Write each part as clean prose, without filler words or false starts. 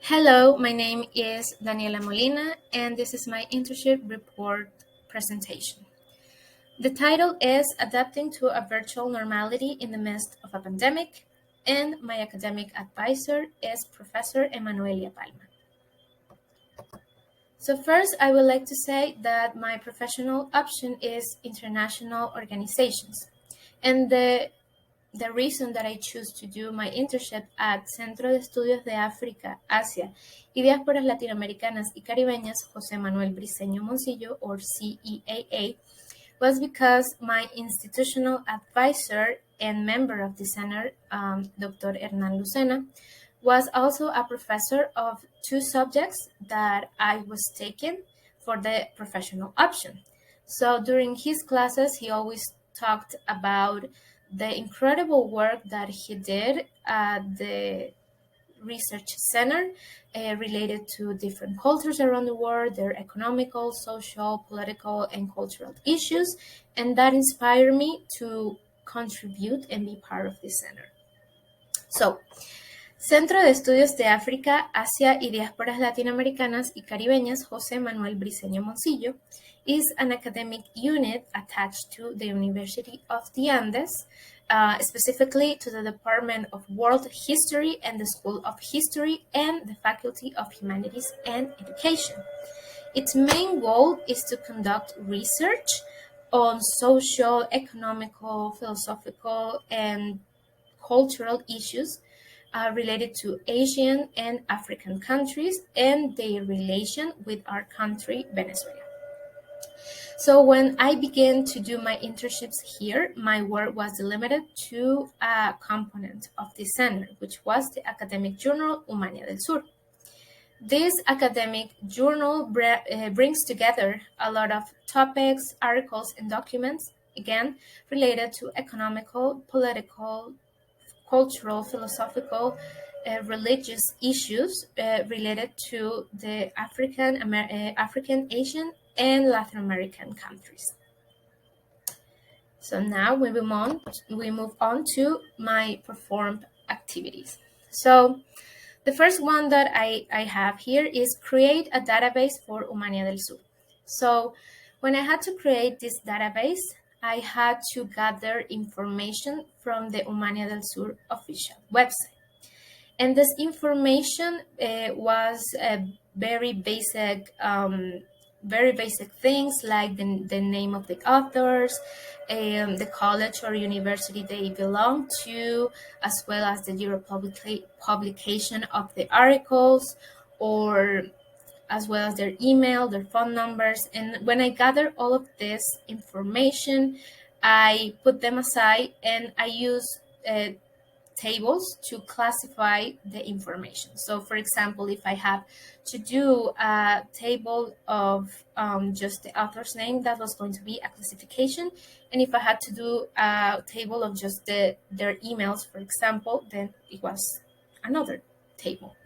Hello, my name is Daniela Molina, and this is my internship report presentation. The title is Adapting to a Virtual Normality in the Midst of a Pandemic, and my academic advisor is Professor Emanuelia Palma. So first, I would like to say that my professional option is international organizations, and the reason that I choose to do my internship at Centro de Estudios de África, Asia y Diásporas Latinoamericanas y Caribeñas, José Manuel Briceño Moncillo, or CEAA, was because my institutional advisor and member of the center, Dr. Hernan Lucena, was also a professor of two subjects that I was taking for the professional option. So during his classes, he always talked about the incredible work that he did at the research center related to different cultures around the world, their economical, social, political, and cultural issues. And that inspired me to contribute and be part of this center. So, Centro de Estudios de África, Asia y Diásporas Latinoamericanas y Caribeñas, José Manuel Briceño Moncillo, is an academic unit attached to the University of the Andes, specifically to the Department of World History and the School of History and the Faculty of Humanities and Education. Its main goal is to conduct research on social, economical, philosophical, and cultural issues related to Asian and African countries and their relation with our country, Venezuela. So when I began to do my internships here, my work was limited to a component of the center, which was the academic journal Humania del Sur. This academic journal brings together a lot of topics, articles, and documents, again, related to economical, political, cultural, philosophical, religious issues related to the African, Asian, and Latin American countries. So now we move on to my performed activities. So the first one that I have here is create a database for Humania del Sur. So when I had to create this database, I had to gather information from the Humania del Sur official website. And this information was very basic things like the name of the authors, the college or university they belong to, as well as the year of publication of the articles, or as well as their email, their phone numbers. And when I gather all of this information, I put them aside and I use tables to classify the information. So for example, if I have to do a table of just the author's name, that was going to be a classification. And if I had to do a table of just their emails, for example, then it was another table.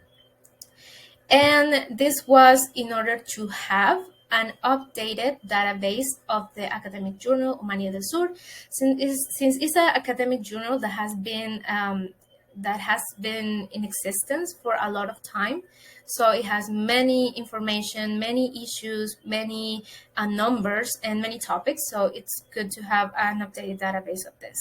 And this was in order to have an updated database of the academic journal Humania del Sur, since it's an academic journal that has been in existence for a lot of time. So it has many information, many issues, many numbers, and many topics. So it's good to have an updated database of this.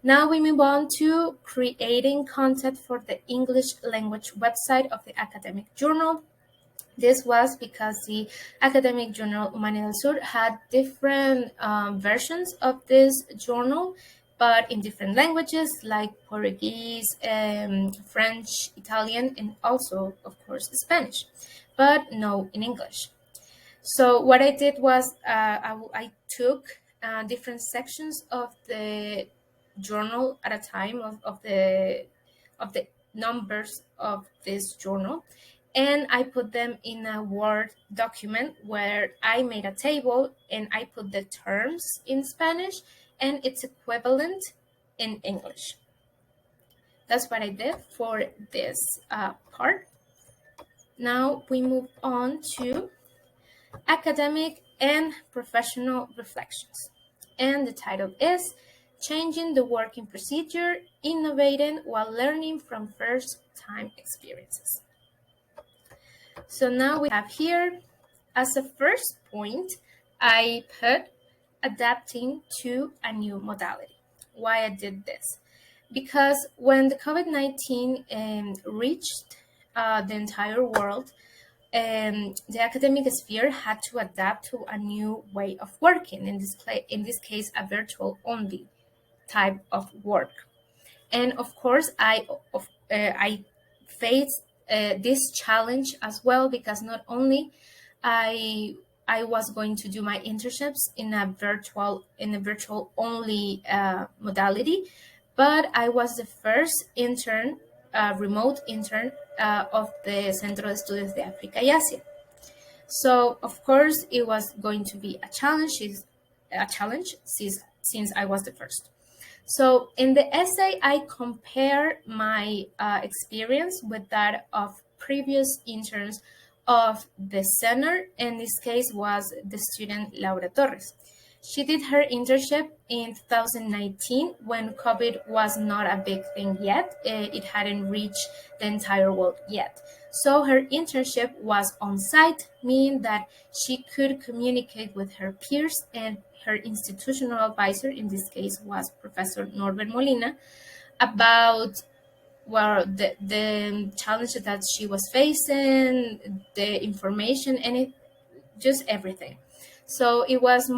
Now we move on to creating content for the English language website of the academic journal. This was because the academic journal Humania del Sur had different versions of this journal, but in different languages like Portuguese, French, Italian, and also, of course, Spanish, but no in English. So what I did was I took different sections of the journal at a time of the numbers of this journal, and I put them in a Word document where I made a table and I put the terms in Spanish and its equivalent in English. That's what I did for this part. Now we move on to academic and professional reflections. And the title is Changing the Working Procedure, Innovating While Learning from First-Time Experiences. So now we have here, as a first point, I put adapting to a new modality. Why I did this? Because when the COVID-19 reached the entire world, the academic sphere had to adapt to a new way of working, in this case, a virtual only type of work. And of course, I faced this challenge as well, because not only I I was going to do my internships in a virtual only modality, but I was the first intern, remote intern of the Centro de Estudios de África y Asia. So of course it was going to be a challenge since I was the first. So in the essay, I compare my experience with that of previous interns of the center. In this case, was the student Laura Torres. She did her internship in 2019 when COVID was not a big thing yet. It hadn't reached the entire world yet. So her internship was on site, meaning that she could communicate with her peers, and her institutional advisor, in this case, was Professor Norbert Molina, about the challenges that she was facing, the information, and just everything. So it was a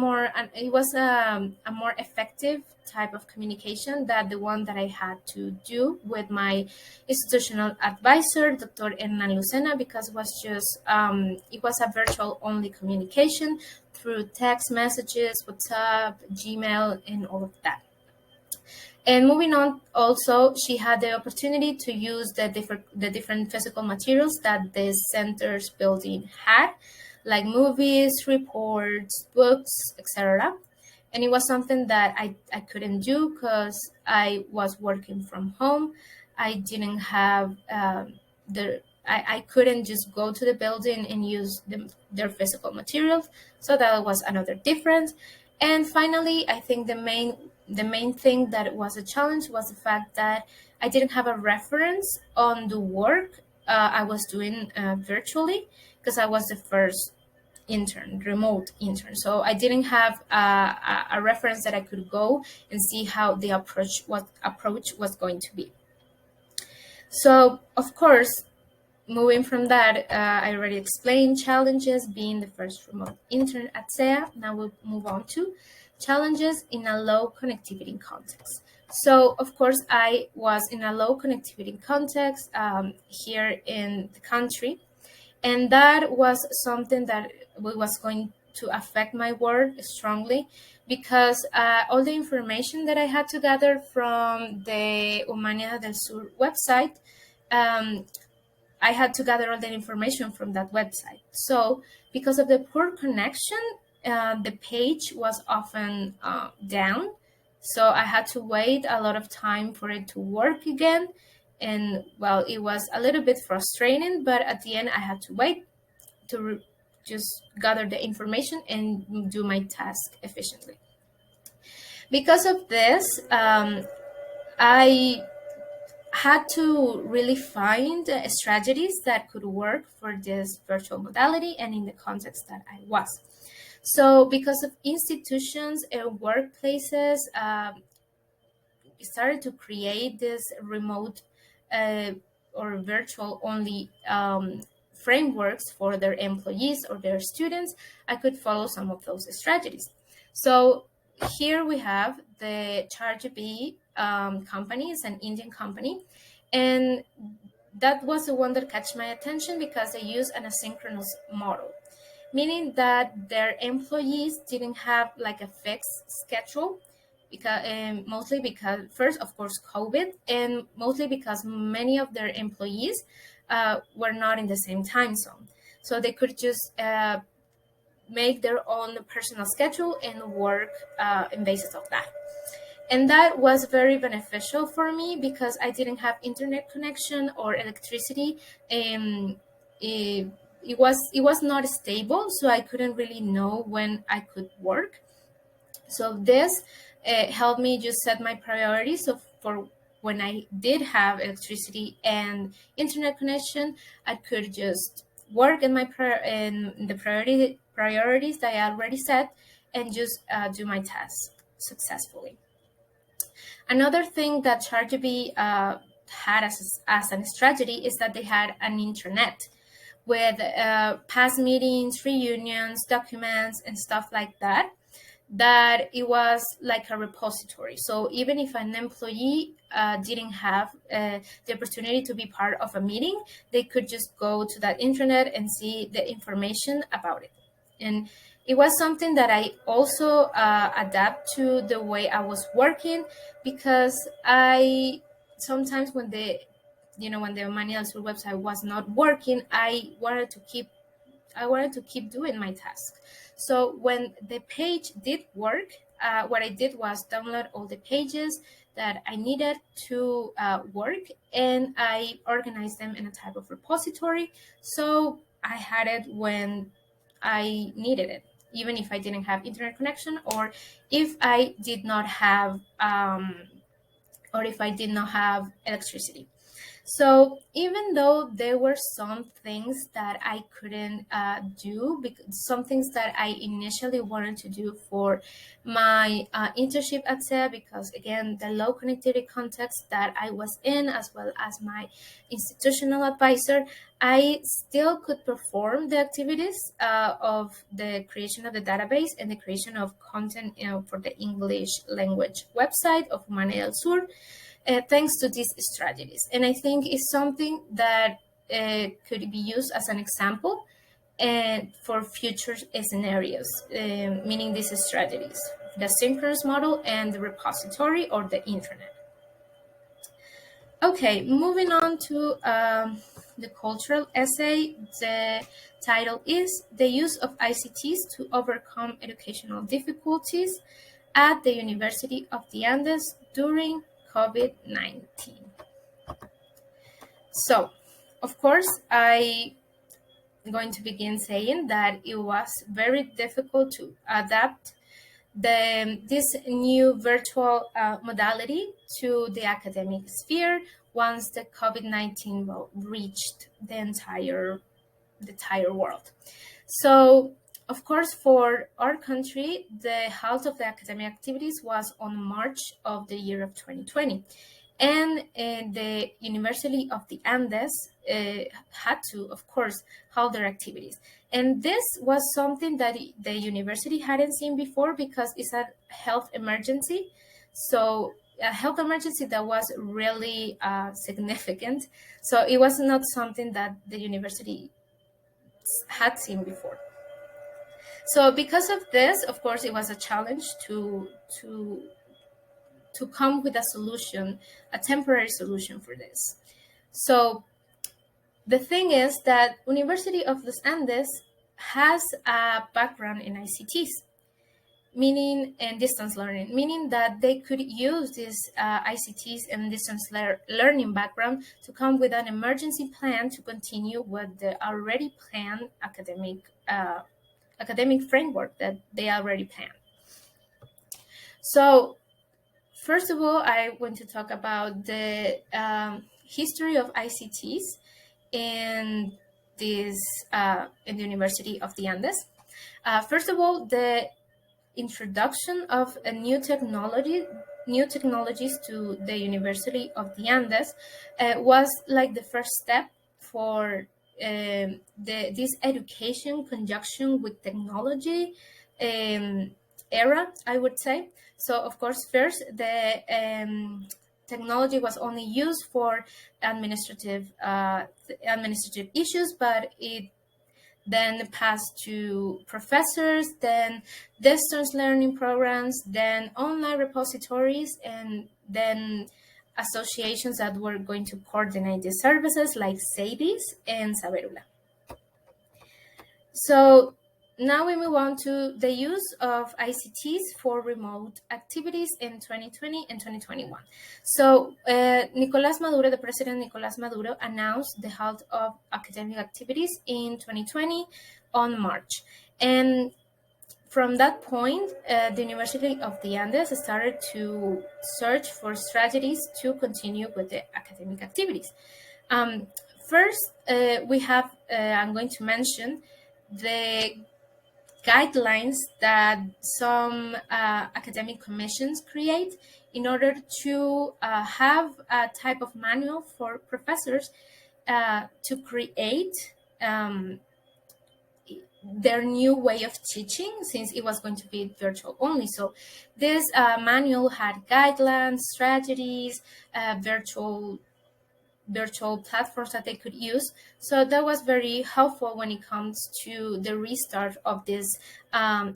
more effective type of communication than the one that I had to do with my institutional advisor, Dr. Hernan Lucena, because it was a virtual only communication through text messages, WhatsApp, Gmail, and all of that. And moving on, also, she had the opportunity to use the different physical materials that the center's building had, like movies, reports, books, etc. And it was something that I couldn't do because I was working from home. I didn't have I couldn't just go to the building and use their physical materials. So that was another difference. And finally, I think the main thing that was a challenge was the fact that I didn't have a reference on the work I was doing virtually, because I was the first intern, remote intern. So I didn't have a reference that I could go and see how the approach was going to be. So of course, moving from that, I already explained challenges being the first remote intern at SEA. Now we'll move on to challenges in a low connectivity context. So, of course, I was in a low connectivity context here in the country, and that was something that was going to affect my work strongly, because all the information that I had to gather from the Humanidad del Sur website, um, I had to gather all the information from that website. So, because of the poor connection, the page was often down. So, I had to wait a lot of time for it to work again. And well, it was a little bit frustrating, but at the end, I had to wait to just gather the information and do my task efficiently. Because of this, I had to really find strategies that could work for this virtual modality and in the context that I was. So, because of institutions and workplaces started to create this remote or virtual only frameworks for their employees or their students, I could follow some of those strategies. So here we have the ChargeB company. It's an Indian company, and that was the one that catch my attention because they use an asynchronous model, meaning that their employees didn't have like a fixed schedule, because mostly because, first, of course, COVID, and mostly because many of their employees were not in the same time zone, so they could just make their own personal schedule and work in basis of that. And that was very beneficial for me because I didn't have internet connection or electricity. It, it was not stable, so I couldn't really know when I could work. So this helped me just set my priorities. So for when I did have electricity and internet connection, I could just work in in the priorities that I already set, and just do my tasks successfully. Another thing that ChartGPT had as a strategy is that they had an intranet with past meetings, reunions, documents, and stuff like that, that it was like a repository. So even if an employee didn't have the opportunity to be part of a meeting, they could just go to that intranet and see the information about it. And it was something that I also adapt to the way I was working, because I sometimes when when the manual website was not working, I wanted to keep doing my task. So when the page did work, what I did was download all the pages that I needed to work, and I organized them in a type of repository. So I had it when I needed it, even if I didn't have internet connection, or if I did not have, or if I did not have electricity. So even though there were some things that I couldn't do, because some things that I initially wanted to do for my internship at SEA, because again, the low connectivity context that I was in, as well as my institutional advisor, I still could perform the activities of the creation of the database and the creation of content, for the English language website of Humanidad del Sur, thanks to these strategies. And I think it's something that could be used as an example for future scenarios, meaning these strategies, the synchronous model and the repository or the intranet. Okay, moving on to the cultural essay. The title is The Use of ICTs to Overcome Educational Difficulties at the University of the Andes during COVID-19. So, of course, I'm going to begin saying that it was very difficult to adapt this new virtual modality to the academic sphere once the COVID-19 reached the entire world. So, of course, for our country, the halt of the academic activities was on March of the year of 2020. And the University of the Andes had to, of course, halt their activities. And this was something that the university hadn't seen before, because it's a health emergency. So a health emergency that was really significant. So it was not something that the university had seen before. So because of this, of course, it was a challenge to come with a solution, a temporary solution for this. So the thing is that University of Los Andes has a background in ICTs, meaning and distance learning, meaning that they could use this ICTs and distance learning background to come with an emergency plan to continue with the already planned academic framework that they already planned. So first of all, I want to talk about the history of ICTs in the University of the Andes. First of all, the introduction of a new technologies to the University of the Andes was like the first step for this education conjunction with technology era, I would say. So, of course, first the technology was only used for administrative issues, but it then passed to professors, then distance learning programs, then online repositories, and then associations that were going to coordinate the services like SADIS and Saberula. So now we move on to the use of ICTs for remote activities in 2020 and 2021. So Nicolás Maduro, the President Nicolás Maduro, announced the halt of academic activities in 2020 on March. And from that point, the University of the Andes started to search for strategies to continue with the academic activities. First, I'm going to mention the guidelines that some academic commissions create in order to have a type of manual for professors to create their new way of teaching, since it was going to be virtual only. So this manual had guidelines, strategies, virtual platforms that they could use. So that was very helpful when it comes to the restart of this the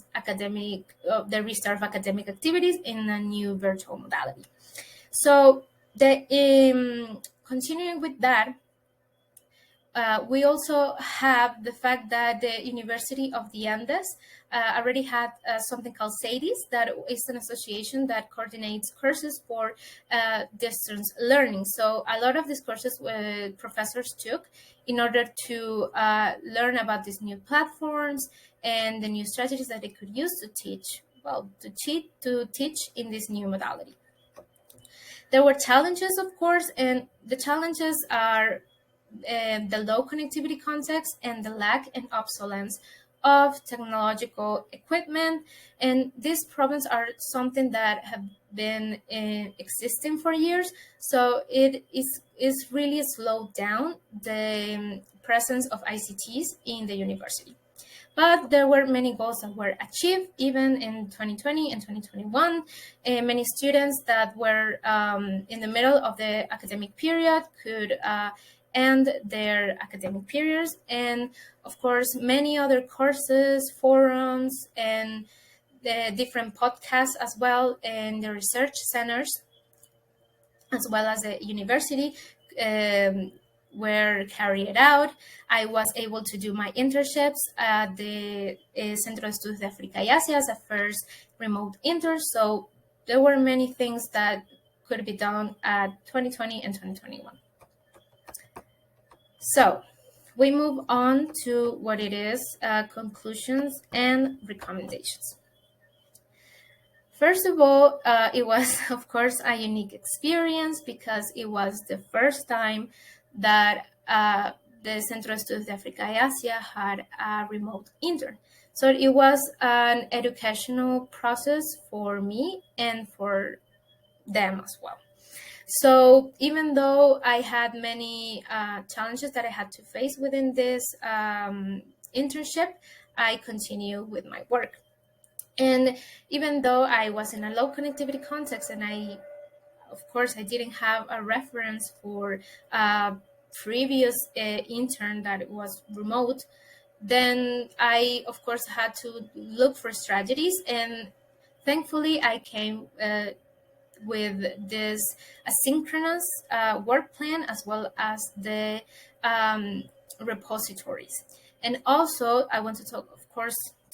restart of academic activities in a new virtual modality. So continuing with that, we also have the fact that the University of the Andes already had something called SADIS, that is an association that coordinates courses for distance learning. So a lot of these courses professors took in order to learn about these new platforms and the new strategies that they could use to teach, to teach in this new modality. There were challenges, of course, and the challenges are the low connectivity context and the lack and obsolescence of technological equipment. And these problems are something that have been existing for years. So it is really slowed down the presence of ICTs in the university. But there were many goals that were achieved even in 2020 and 2021. Many students that were in the middle of the academic period could end their academic periods. And of course, many other courses, forums, and the different podcasts as well, and the research centers, as well as the university, were carried out. I was able to do my internships at the Centro de Estudios de África y Asia as a first remote intern. So there were many things that could be done at 2020 and 2021. So we move on to what it is, conclusions and recommendations. First of all, it was, of course, a unique experience because it was the first time that the Centro de Estudios de África y Asia had a remote intern. So it was an educational process for me and for them as well. So even though I had many challenges that I had to face within this internship, I continued with my work. And even though I was in a low connectivity context, and of course, I didn't have a reference for a previous intern that was remote, then I, of course, had to look for strategies. And thankfully, I came with this asynchronous work plan, as well as the repositories. And also, I want to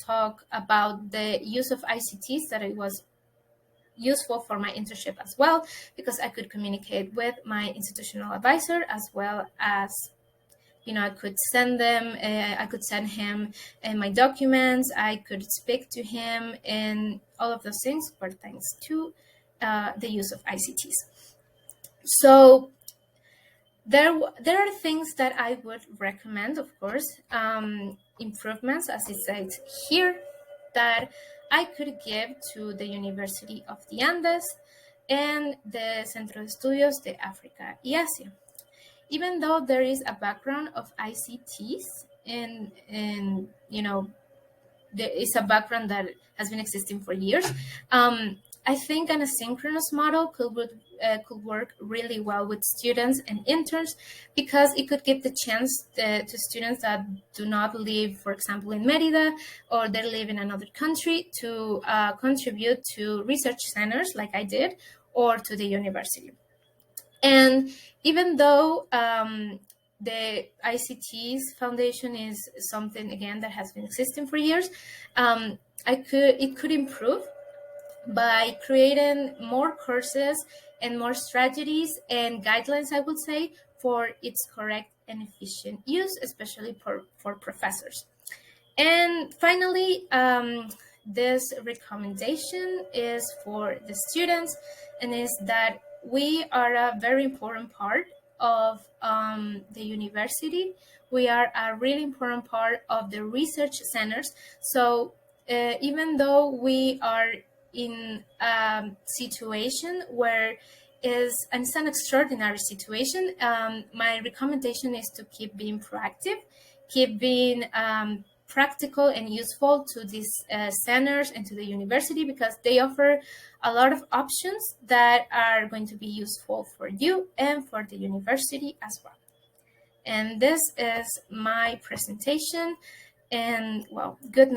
talk about the use of ICTs, that it was useful for my internship as well, because I could communicate with my institutional advisor, as well as I could send him my documents, I could speak to him, and all of those things were thanks to the use of ICTs. So there are things that I would recommend, of course, improvements, as it says here, that I could give to the University of the Andes and the Centro de Estudios de África y Asia. Even though there is a background of ICTs, and there is a background that has been existing for years, I think an asynchronous model could work really well with students and interns, because it could give the chance to students that do not live, for example, in Merida, or they live in another country, to contribute to research centers like I did, or to the university. And even though the ICTs Foundation is something, again, that has been existing for years, it could improve by creating more courses and more strategies and guidelines, I would say, for its correct and efficient use, especially for professors. And finally, this recommendation is for the students, and is that we are a very important part of the university. We are a really important part of the research centers. So even though we are in a situation where it's an extraordinary situation, my recommendation is to keep being proactive, keep being practical and useful to these centers and to the university, because they offer a lot of options that are going to be useful for you and for the university as well. And this is my presentation. And well, good night.